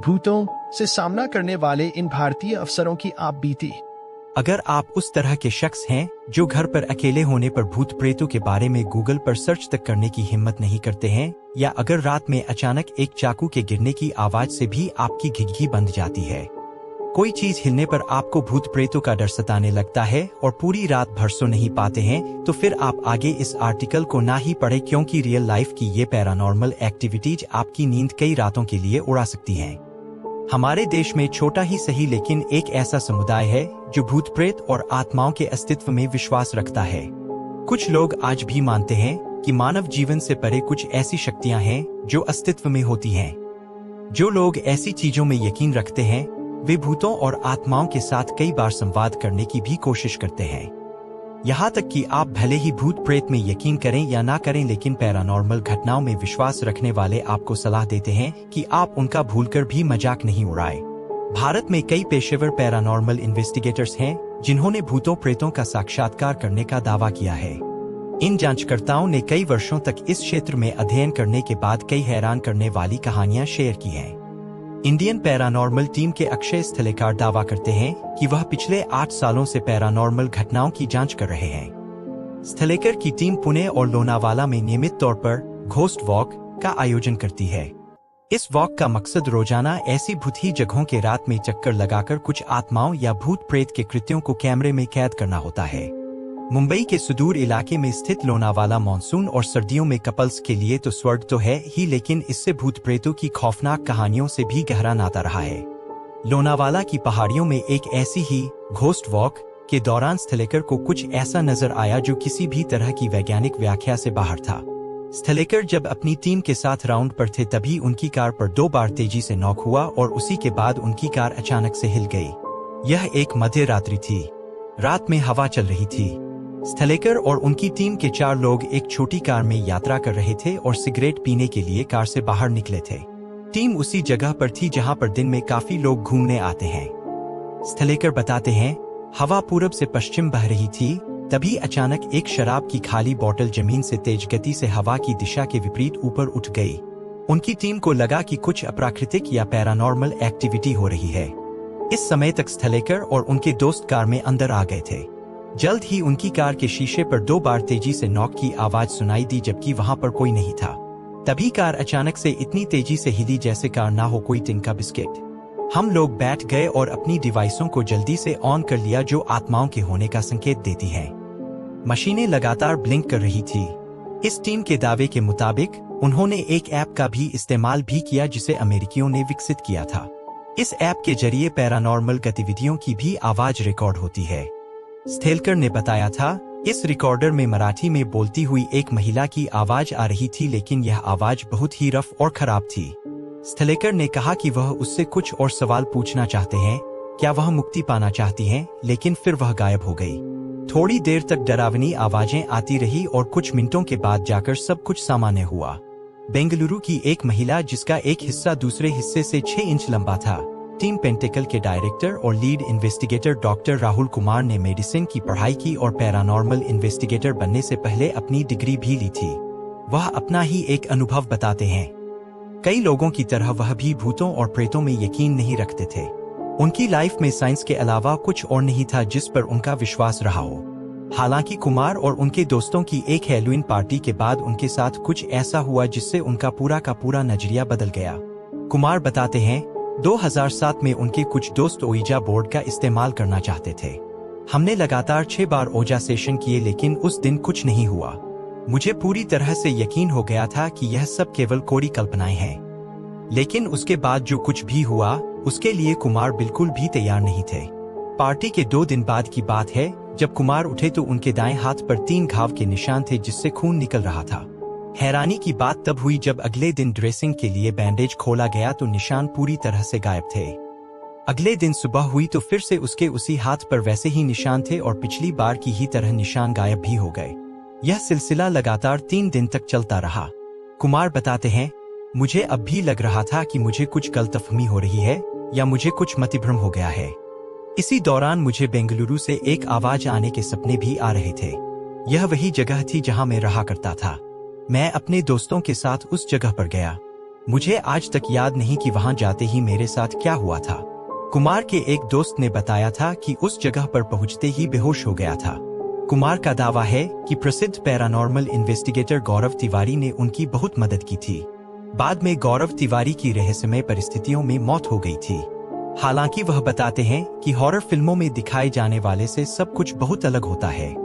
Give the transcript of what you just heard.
भूतों से सामना करने वाले इन भारतीय अफसरों की आप बीती। अगर आप उस तरह के शख्स हैं जो घर पर अकेले होने पर भूत प्रेतों के बारे में गूगल पर सर्च तक करने की हिम्मत नहीं करते हैं, या अगर रात में अचानक एक चाकू के गिरने की आवाज से भी आपकी घिघी बंध जाती है, कोई चीज हिलने पर आपको भूत प्रेतों का डर सताने लगता है और पूरी रात भर सो नहीं पाते हैं, तो फिर आप आगे इस आर्टिकल को ना ही पढ़ें, क्योंकि रियल लाइफ की ये पैरानॉर्मल एक्टिविटीज आपकी नींद कई रातों के लिए उड़ा सकती हैं। हमारे देश में छोटा ही सही लेकिन एक ऐसा समुदाय है जो भूत प्रेत और आत्माओं के अस्तित्व में विश्वास रखता है। कुछ लोग आज भी मानते हैं कि मानव जीवन से परे कुछ ऐसी शक्तियां हैं जो अस्तित्व में होती हैं। जो लोग ऐसी चीजों में यकीन रखते हैं वे भूतों और आत्माओं के साथ कई बार संवाद करने की भी कोशिश करते हैं। यहाँ तक कि आप भले ही भूत प्रेत में यकीन करें या ना करें, लेकिन पैरानॉर्मल घटनाओं में विश्वास रखने वाले आपको सलाह देते हैं कि आप उनका भूलकर भी मजाक नहीं उड़ाएं। भारत में कई पेशेवर पैरानॉर्मल इन्वेस्टिगेटर्स हैं जिन्होंने भूतों प्रेतों का साक्षात्कार करने का दावा किया है। इन जांचकर्ताओं ने कई वर्षों तक इस क्षेत्र में अध्ययन करने के बाद कई हैरान करने वाली कहानियां शेयर की हैं। इंडियन पैरानॉर्मल टीम के अक्षय स्थलेकर दावा करते हैं कि वह पिछले 8 सालों से पैरानॉर्मल घटनाओं की जांच कर रहे हैं। स्थलेकर की टीम पुणे और लोनावाला में नियमित तौर पर घोस्ट वॉक का आयोजन करती है। इस वॉक का मकसद रोजाना ऐसी भूतिही जगहों के रात में चक्कर लगाकर कुछ आत्माओं या भूत प्रेत के कृत्यों को कैमरे में कैद करना होता है। मुंबई के सुदूर इलाके में स्थित लोनावाला मानसून और सर्दियों में कपल्स के लिए तो स्वर्ग तो है ही, लेकिन इससे भूत प्रेतों की खौफनाक कहानियों से भी गहरा नाता रहा है। लोनावाला की पहाड़ियों में एक ऐसी ही घोस्ट वॉक के दौरान स्थलेकर को कुछ ऐसा नजर आया जो किसी भी तरह की वैज्ञानिक व्याख्या से बाहर था। स्थलेकर जब अपनी टीम के साथ राउंड पर थे तभी उनकी कार पर 2 बार तेजी से नॉक हुआ और उसी के बाद उनकी कार अचानक से हिल गई। यह एक मध्य रात्रि थी। रात में हवा चल रही थी। स्थलेकर और उनकी टीम के 4 लोग एक छोटी कार में यात्रा कर रहे थे और सिगरेट पीने के लिए कार से बाहर निकले थे। टीम उसी जगह पर थी जहां पर दिन में काफी लोग घूमने आते हैं। स्थलेकर बताते हैं, हवा पूरब से पश्चिम बह रही थी, तभी अचानक एक शराब की खाली बोतल जमीन से तेज गति से हवा की दिशा के विपरीत ऊपर उठ गई। उनकी टीम को लगा कि कुछ अप्राकृतिक या पैरानॉर्मल एक्टिविटी हो रही है। इस समय तक स्थलेकर और उनके दोस्त कार में अंदर आ गए थे। जल्द ही उनकी कार के शीशे पर 2 बार तेजी से नॉक की आवाज सुनाई दी, जबकि वहां पर कोई नहीं था। तभी कार अचानक से इतनी तेजी से हिली जैसे कार ना हो कोई तिनका बिस्किट। हम लोग बैठ गए और अपनी डिवाइसों को जल्दी से ऑन कर लिया जो आत्माओं के होने का संकेत देती हैं। मशीनें लगातार ब्लिंक कर रही थी। इस टीम के दावे के मुताबिक उन्होंने एक ऐप का भी इस्तेमाल भी किया जिसे अमेरिकियों ने विकसित किया था। इस ऐप के जरिए पैरानॉर्मल गतिविधियों की भी आवाज रिकॉर्ड होती है। स्थलेकर ने बताया था, इस रिकॉर्डर में मराठी में बोलती हुई एक महिला की आवाज आ रही थी, लेकिन यह आवाज बहुत ही रफ और खराब थी। स्थलेकर ने कहा कि वह उससे कुछ और सवाल पूछना चाहते हैं, क्या वह मुक्ति पाना चाहती हैं, लेकिन फिर वह गायब हो गई। थोड़ी देर तक डरावनी आवाजें आती रही और कुछ मिनटों के बाद जाकर सब कुछ सामान्य हुआ। बेंगलुरु की एक महिला जिसका एक हिस्सा दूसरे हिस्से से 6 इंच लंबा था। टीम पेंटिकल के डायरेक्टर और lead investigator doctor Rahul Kumar ने मेडिसिन की पढ़ाई की और पैरानॉर्मल इन्वेस्टिगेटर बनने से पहले अपनी डिग्री भी ली थी। वह अपना ही एक अनुभव बताते हैं। कई लोगों की तरह वह भी भूतों और प्रेतों में यकीन नहीं रखते थे। उनकी लाइफ में साइंस के अलावा कुछ और नहीं था जिस पर उनका विश्वास रहा हो। हालांकि कुमार और उनके दोस्तों की एक हैलोवीन पार्टी के बाद उनके साथ कुछ ऐसा हुआ जिससे उनका पूरा का पूरा नजरिया बदल गया। कुमार बताते हैं, 2007 में उनके कुछ दोस्त ओइजा बोर्ड का इस्तेमाल करना चाहते थे। हमने लगातार 6 बार ओजा सेशन किए, लेकिन उस दिन कुछ नहीं हुआ। मुझे पूरी तरह से यकीन हो गया था कि यह सब केवल कोरी कल्पनाएं हैं। लेकिन उसके बाद जो कुछ भी हुआ उसके लिए कुमार बिल्कुल भी तैयार नहीं थे। पार्टी के 2 दिन बाद की बात है, जब कुमार उठे तो उनके दाएं हाथ पर 3 घाव के निशान थे जिससे खून निकल रहा था। हैरानी की बात तब हुई जब अगले दिन ड्रेसिंग के लिए बैंडेज खोला गया तो निशान पूरी तरह से गायब थे। अगले दिन सुबह हुई तो फिर से उसके उसी हाथ पर वैसे ही निशान थे और पिछली बार की ही तरह निशान गायब भी हो गए। यह सिलसिला लगातार 3 दिन तक चलता रहा। कुमार बताते हैं, मुझे अब भी लग रहा था कि मुझे कुछ गलतफहमी हो रही है या मुझे कुछ मतिभ्रम हो गया है। इसी दौरान मुझे बेंगलुरु से एक आवाज आने के सपने भी आ रहे थे। यह वही जगह थी जहां मैं रहा करता था। मैं अपने दोस्तों के साथ उस जगह पर गया। मुझे आज तक याद नहीं कि वहां जाते ही मेरे साथ क्या हुआ था। कुमार के एक दोस्त ने बताया था कि उस जगह पर पहुंचते ही बेहोश हो गया था। कुमार का दावा है कि प्रसिद्ध पैरानॉर्मल इन्वेस्टिगेटर गौरव तिवारी ने उनकी बहुत मदद की थी। बाद में गौरव तिवारी की रहस्यमय परिस्थितियों में मौत हो गई थी। हालांकि वह बताते हैं कि हॉरर फिल्मों में दिखाए जाने वाले से सब कुछ बहुत अलग होता है।